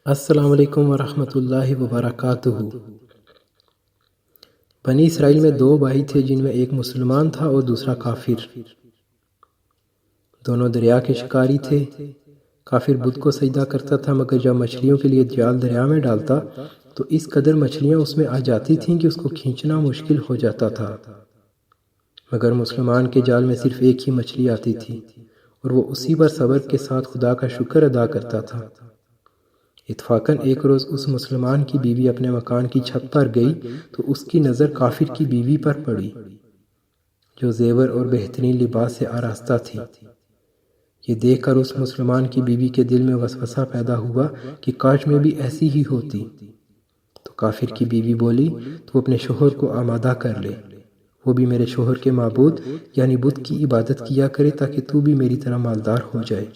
السلام علیکم ورحمۃ اللہ وبرکاتہ۔ بنی اسرائیل میں دو بھائی تھے جن میں ایک مسلمان تھا اور دوسرا کافر۔ دونوں دریا کے شکاری تھے۔ کافر بت کو سجدہ کرتا تھا، مگر جب مچھلیوں کے لیے جال دریا میں ڈالتا تو اس قدر مچھلیاں اس میں آ جاتی تھیں کہ اس کو کھینچنا مشکل ہو جاتا تھا، مگر مسلمان کے جال میں صرف ایک ہی مچھلی آتی تھی اور وہ اسی پر صبر کے ساتھ خدا کا شکر ادا کرتا تھا۔ اتفاقاً ایک روز اس مسلمان کی بیوی اپنے مکان کی چھت پر گئی تو اس کی نظر کافر کی بیوی پر پڑی، جو زیور اور بہترین لباس سے آراستہ تھی۔ یہ دیکھ کر اس مسلمان کی بیوی کے دل میں وسوسہ پیدا ہوا کہ کاش میں بھی ایسی ہی ہوتی۔ تو کافر کی بیوی بولی، تو اپنے شوہر کو آمادہ کر لے، وہ بھی میرے شوہر کے معبود یعنی بت کی عبادت کیا کرے تاکہ تو بھی میری طرح مالدار ہو جائے۔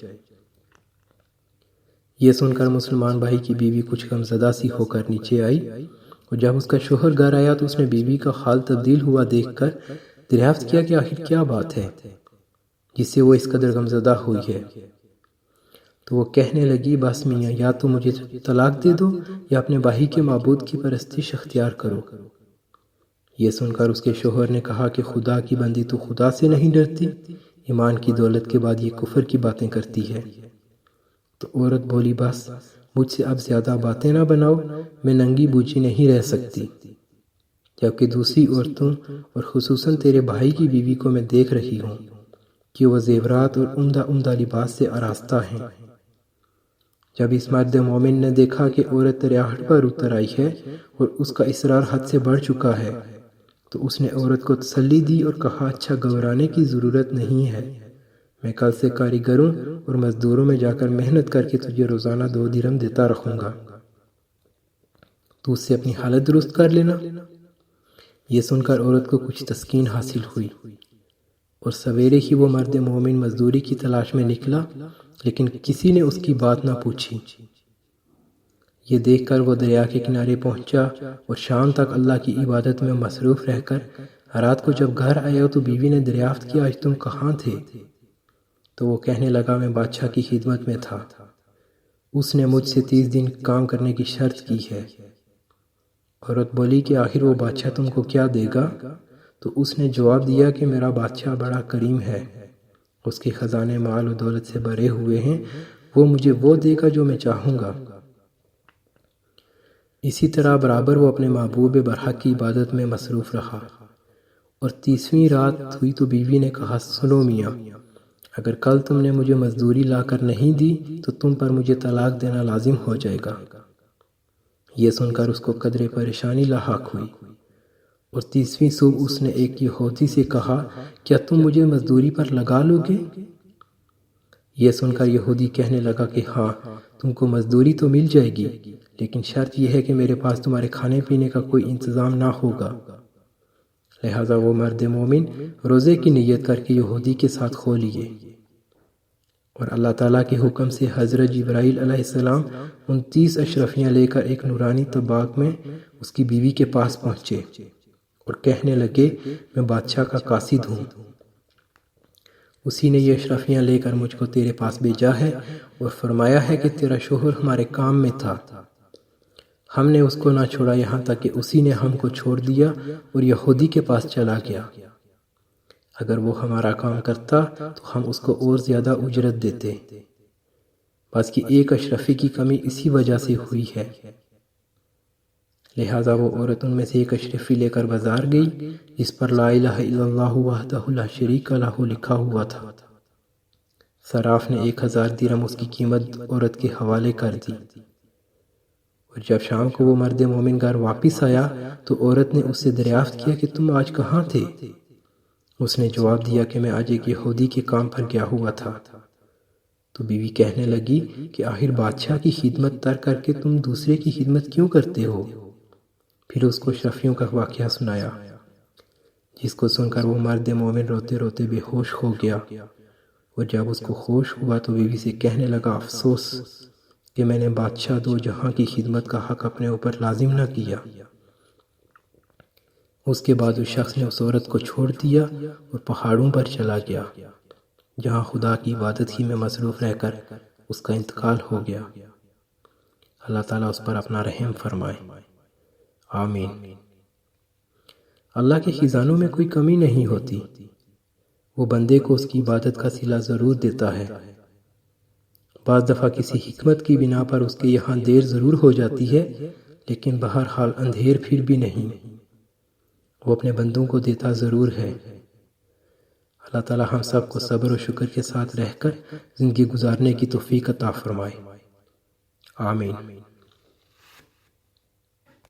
یہ سن کر مسلمان بھائی کی بیوی کچھ غمزدہ سی ہو کر نیچے آئی، اور جب اس کا شوہر گھر آیا تو اس نے بیوی کا حال تبدیل ہوا دیکھ کر دریافت کیا کہ آخر کیا بات ہے جس سے وہ اس قدر غمزدہ ہوئی ہے۔ تو وہ کہنے لگی، بس میاں، یا تو مجھے طلاق دے دو یا اپنے بھائی کے معبود کی پرستش اختیار کرو۔ یہ سن کر اس کے شوہر نے کہا کہ خدا کی بندی، تو خدا سے نہیں ڈرتی؟ ایمان کی دولت کے بعد یہ کفر کی باتیں کرتی ہے۔ تو عورت بولی، بس مجھ سے اب زیادہ باتیں نہ بناؤ، میں ننگی بوچھی نہیں رہ سکتی، جبکہ دوسری عورتوں اور خصوصاً تیرے بھائی کی بیوی کو میں دیکھ رہی ہوں کہ وہ زیورات اور عمدہ عمدہ لباس سے آراستہ ہیں۔ جب اس مرد مومن نے دیکھا کہ عورت دریاہٹ پر اتر آئی ہے اور اس کا اصرار حد سے بڑھ چکا ہے تو اس نے عورت کو تسلی دی اور کہا، اچھا، گھبرانے کی ضرورت نہیں ہے، میں کل سے کاریگروں اور مزدوروں میں جا کر محنت کر کے تجھے روزانہ 2 درہم دیتا رہوں گا، تو اس سے اپنی حالت درست کر لینا۔ یہ سن کر عورت کو کچھ تسکین حاصل ہوئی اور سویرے ہی وہ مرد مومن مزدوری کی تلاش میں نکلا، لیکن کسی نے اس کی بات نہ پوچھی۔ یہ دیکھ کر وہ دریا کے کنارے پہنچا اور شام تک اللہ کی عبادت میں مصروف رہ کر رات کو جب گھر آیا تو بیوی نے دریافت کیا، آج تم کہاں تھے؟ تو وہ کہنے لگا، میں بادشاہ کی خدمت میں تھا، اس نے مجھ سے 30 دن کام کرنے کی شرط کی ہے۔ عورت بولی کہ آخر وہ بادشاہ تم کو کیا دے گا؟ تو اس نے جواب دیا کہ میرا بادشاہ بڑا کریم ہے، اس کے خزانے مال و دولت سے بھرے ہوئے ہیں، وہ مجھے وہ دے گا جو میں چاہوں گا۔ اسی طرح برابر وہ اپنے محبوب برحق کی عبادت میں مصروف رہا، اور 30ویں رات ہوئی تو بیوی نے کہا، سنو میاں، اگر کل تم نے مجھے مزدوری لا کر نہیں دی تو تم پر مجھے طلاق دینا لازم ہو جائے گا۔ یہ سن کر اس کو قدرے پریشانی لاحق ہوئی، اور 30ویں صبح اس نے ایک یہودی سے کہا، کیا تم مجھے مزدوری پر لگا لو گے؟ یہ سن کر یہودی کہنے لگا کہ ہاں، تم کو مزدوری تو مل جائے گی، لیکن شرط یہ ہے کہ میرے پاس تمہارے کھانے پینے کا کوئی انتظام نہ ہوگا۔ لہٰذا وہ مرد مومن روزے کی نیت کر کے یہودی کے ساتھ کھو لیے، اور اللہ تعالیٰ کے حکم سے حضرت جبرائیل علیہ السلام 29 اشرفیاں لے کر ایک نورانی طباق میں اس کی بیوی کے پاس پہنچے اور کہنے لگے، میں بادشاہ کا قاصد ہوں، اسی نے یہ اشرفیاں لے کر مجھ کو تیرے پاس بھیجا ہے اور فرمایا ہے کہ تیرا شوہر ہمارے کام میں تھا، ہم نے اس کو نہ چھوڑا یہاں تک کہ اسی نے ہم کو چھوڑ دیا اور یہودی کے پاس چلا گیا۔ اگر وہ ہمارا کام کرتا تو ہم اس کو اور زیادہ اجرت دیتے، بس کی ایک اشرفی کی کمی اسی وجہ سے ہوئی ہے۔ لہٰذا وہ عورت ان میں سے ایک اشرفی لے کر بازار گئی جس پر لا الہ الا اللہ وحدہ لا شریک لہ لکھا ہوا تھا۔ صراف نے 1000 درہم اس کی قیمت عورت کے حوالے کر دی، اور جب شام کو وہ مرد مومن گھر واپس آیا تو عورت نے اس سے دریافت کیا کہ تم آج کہاں تھے؟ اس نے جواب دیا کہ میں آج ایک یہودی کے کام پر گیا ہوا تھا۔ تو بیوی کہنے لگی کہ آخر بادشاہ کی خدمت ترک کر کے تم دوسرے کی خدمت کیوں کرتے ہو؟ پھر اس کو اشرفیوں کا واقعہ سنایا، جس کو سن کر وہ مرد مومن روتے روتے بے ہوش ہو گیا، اور جب اس کو ہوش ہوا تو بیوی سے کہنے لگا، افسوس کہ میں نے بادشاہ دو جہاں کی خدمت کا حق اپنے اوپر لازم نہ کیا۔ اس کے بعد اس شخص نے اس عورت کو چھوڑ دیا اور پہاڑوں پر چلا گیا، جہاں خدا کی عبادت ہی میں مصروف رہ کر اس کا انتقال ہو گیا۔ اللہ تعالیٰ اس پر اپنا رحم فرمائے، آمین۔ اللہ کے خزانوں میں کوئی کمی نہیں ہوتی، وہ بندے کو اس کی عبادت کا صلہ ضرور دیتا ہے۔ بعض دفعہ کسی حکمت کی بنا پر اس کے یہاں دیر ضرور ہو جاتی ہے، لیکن بہرحال اندھیر پھر بھی نہیں، وہ اپنے بندوں کو دیتا ضرور ہے۔ اللہ تعالیٰ ہم سب کو صبر و شکر کے ساتھ رہ کر زندگی گزارنے کی توفیق عطا فرمائے، آمین۔